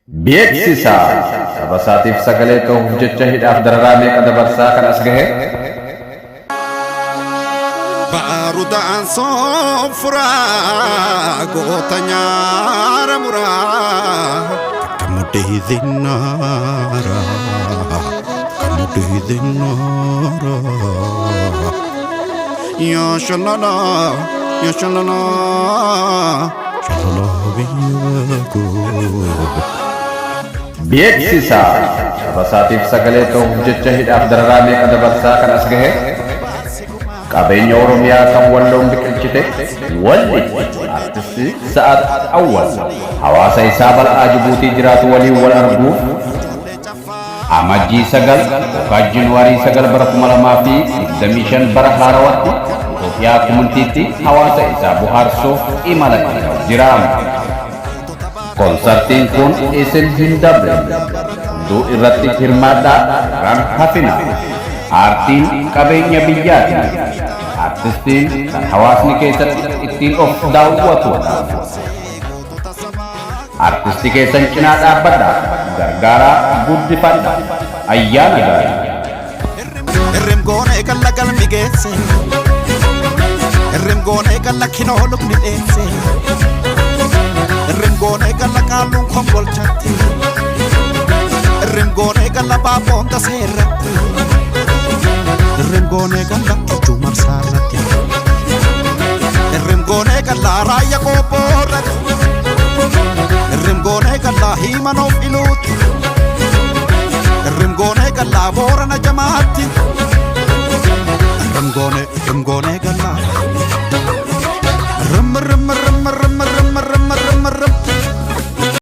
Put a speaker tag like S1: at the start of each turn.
S1: Beeksisa sabasaatiif sagalee ta'uuf jecha hidhaaf dararamee dabarsaa kan as gahe
S2: Baruudhaan soofraa goota nyaara muraa Kamuudee dinnaara Yaa shalala shalala biyyakoo
S1: Beeksisa sabasaatiif sagalee ta'uuf jecha hidhaaf dararamee dabarsaa kan as gahe qabeenya Oromiyaa kan Walloon biqilchite walli artisti Sa'ad Awwal hawaasa isaa bal'aa Jibuutii jiraatu waliin wal arguuf amajjii 9 yookaan Januaarii 9 bara 2025 bara haarawatti Itoophiyaa kumuntiitti hawaasa isaa bohaarsuuf imala jiraama. Konsartiin kun isin hin dabre hunduu irratti hirmaadhaa kan hafina. Aartiin qabeenya biyyaati. Artistiin kan hawaasni keessatti ittiin of daawwatu. Artistii keessan cinaa dhaabbadhaa gargaaraa guddifadhaa ayyaana gaarii.
S2: Irrim goonee kalla galmi geesse Irrim goonee kalla kinoo lukni dheesse Irrim goonee kalla qaalluun konkolchatti Irrim goonee kalla baaboon taseerratti Irrim goonee kalla ijuu marsaarratti Irrim goonee kalla raayya qoobboorratti Irrim goonee kalla himanoof iluutti Irrim goonee kalla boorana jamaatti Irrim goonee kalla